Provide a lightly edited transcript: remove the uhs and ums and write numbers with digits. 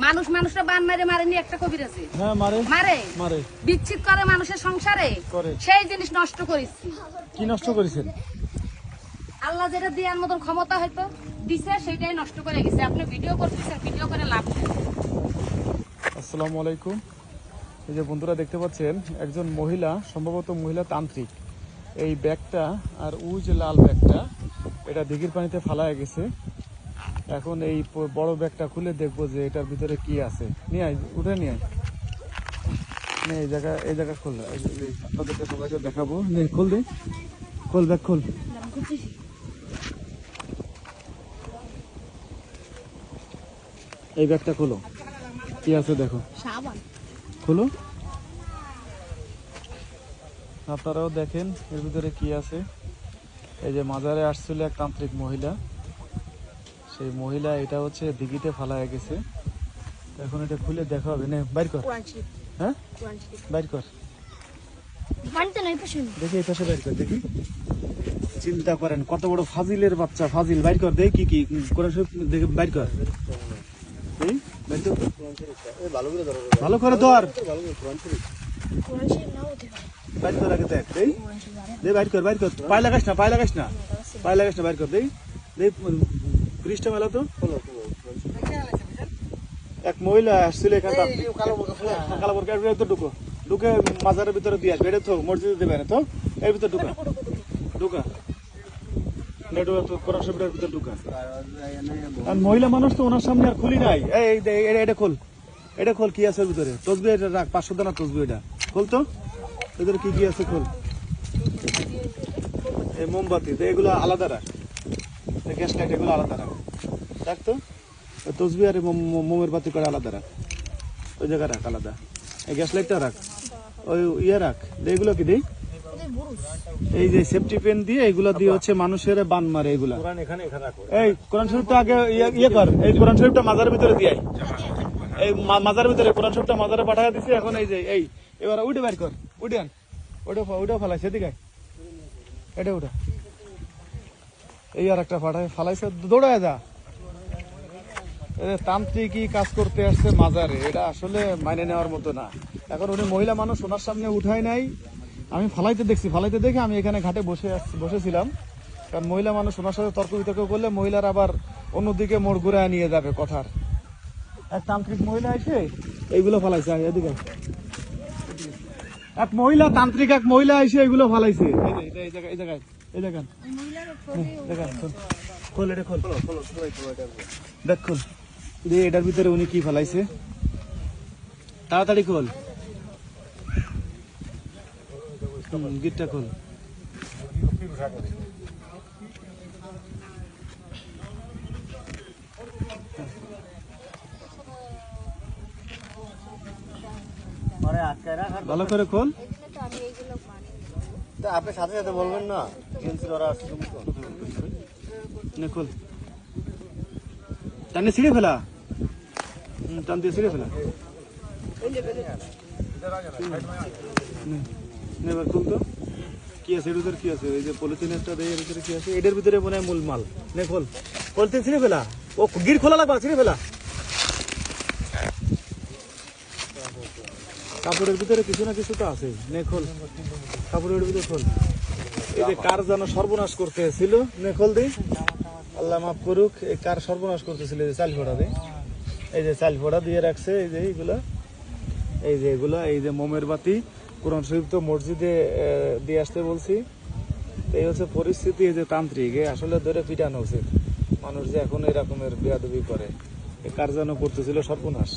মানুষ মানুষটা বান মারে মারেনি একটা কবির আছে। হ্যাঁ মারে মারে মারে বিচ্ছিত করে মানুষের সংসারে করে। সেই জিনিস নষ্ট করেছি। কি নষ্ট করেছেন? আল্লাহ যেটা দেওয়ার মতন ক্ষমতা হয়তো দিছে সেটাই নষ্ট করে গেছে। আপনি ভিডিও করতেছেন, ভিডিও করে লাভ নেই। আসসালামু আলাইকুম। এই যে বন্ধুরা দেখতে পাচ্ছেন একজন মহিলা, সম্ভবত মহিলা তান্ত্রিক, এই ব্যাগটা আর ওই যে লাল ব্যাগটা এটা দিঘির পানিতে ফালায় গেছে। এখন এই বড় ব্যাগটা খুলে দেখবো যে এটার ভিতরে কি আছে। নিয়ে আয়, উঠে নিয়ে আয়। এই জায়গা খোল, আপনাদেরকে সবাইকে দেখাবো। খোল দে, খোল ব্যাগ খোল। এই ব্যাগটা খোলো, কি আছে দেখো, খোলো। আপনারাও দেখেন এর ভিতরে কি আছে। এই যে মাজারে আসছিল এক তান্ত্রিক মহিলা, সেই মহিলা এটা হচ্ছে দিঘিতে ফালায় গেছে। এখন এটা খুলে দেখা হবে। নে বাইর কর। হ্যাঁ বাইর কর, দেখি এই পাশে বাইর কর, দেখি। চিন্তা করেন কত বড় ফাজিলের বাচ্চা, ফাজিল। বাইর কর, দেখি কি কোরআন শরীফ দেখে বাইর কর। ভালো করে ধর, বাইর কর আগে দেখ। দে বাইর কর, বাইর কর। পায়ে লাগাস না, পায়ে লাগাস না, পায়ে লাগাস না। বাইর কর, দেই দেই পৃষ্ঠা মেলা তো। এক মহিলা আসছিল এখানে, কালো বোরকার ভিতরে ঢুকো, ঢুকে মাজারের ভিতরে দিয়ে আসবে। এটা তো মসজিদে দেবে না তো, এর ভিতরে ঢুকা ঢুকা মহিলা মানুষ তো ওনার সামনে আর খুলি নাই। এটা খোল, এটা খোল, কি আছে ভিতরে? তসবি এটা রাখ, 500 দানা তসবি। এটা খোল তো, ভিতরে কি কি আছে খোল। এই মোমবাতি এগুলো আলাদা রাখ, গ্যাস লাইট এগুলো আলাদা রাখ, রাখ তো। তসবি আর মোমের বাতি করে আলাদা রাখ, ওই জায়গায় রাখ আলাদা। এই গ্যাস লাইটটা রাখ, ওই ইয়ে রাখ। এগুলো কি দেই? এই যে সেফটি পেন দিয়ে এগুলো দিয়ে হচ্ছে মানুষের বান মারে এগুলা। এই কোরআন শরীফটা আগে ইয়ে কর, এই কোরআন শরীফটা মাজারের ভিতরে দিয়ে এই মাজারের ভিতরে কোরআন শরীফটা মাজারে পাঠায় দিছে। এখন এই যে এই এবার উঠে বের কর, উঠে আন, ওটা ফালাইছে, এদিকে এটা উঠা। এই আর একটা ফালাইছে, দৌড়ায় যা। তান্ত্রিকই কাজ করতে আসছে মাজারে, এটা আসলে মাইনে নেওয়ার মতো না। এখন উনি মহিলা মানুষ, ওনার সামনে উঠায় নাই। আমি ফালাইতে দেখছি, ফালাইতে দেখে আমি এখানে ঘাটে বসেছিলাম। কারণ মহিলা মানুষ, ওনার সাথে তর্ক বিতর্ক করলে মহিলার আবার অন্যদিকে মোড় ঘুরায় নিয়ে যাবে কথার। এক তান্ত্রিক মহিলা এসে এইগুলো ফালাইছে। এদিকে এক মহিলা তান্ত্রিক, এক মহিলা এসে এগুলো ফালাইছে। এই জায়গায় খোল, এটা খোল, দেখ খোল। এটার ভিতরে উনি কি ফালাইছে, তাড়াতাড়ি খোল, গিটটা খোল। ভালো করে খোল। আপনি সাথে সাথে বলবেন না, খোল, টানে ছিঁড়ে ফেলা, টান দিয়ে ছিঁড়ে ফেলা। এবার খুল তো, কি আছে এর ভিতরে, কি আছে? এই যে পলিথিন একটা দেয়, এর ভিতরে কি আছে? এটার ভিতরে মনে হয় মূল মাল। নে খোল, পলিথিন ছিঁড়ে ফেলা। ও গির খোলা লাগবে, ছিঁড়ে ফেলা। কাপড়ের ভিতরে কিছু না কিছু তো আছে। নে খোল, কাপড়ের ভিতরে খোল। এই যে কার যেন সর্বনাশ করতে ছিল, নে খোল দিই। আল্লাহ মাফ করুক, এই কার সর্বনাশ করতেছিল? এই যে চাল ফোড়া দিয়ে, এই যে চাল ফোড়া দিয়ে রাখছে। এই যে এইগুলা, এই যে এগুলা, এই যে মোমের বাতি। কোরআন শরীফ তো মসজিদে দিয়ে আসতে বলছি। এই হচ্ছে পরিস্থিতি। এই যে তান্ত্রিক আসলে ধরে পিটানো উচিত। মানুষ যে এখন এই রকমের বেয়াদবি করে, কার যেন করতেছিল সর্বনাশ।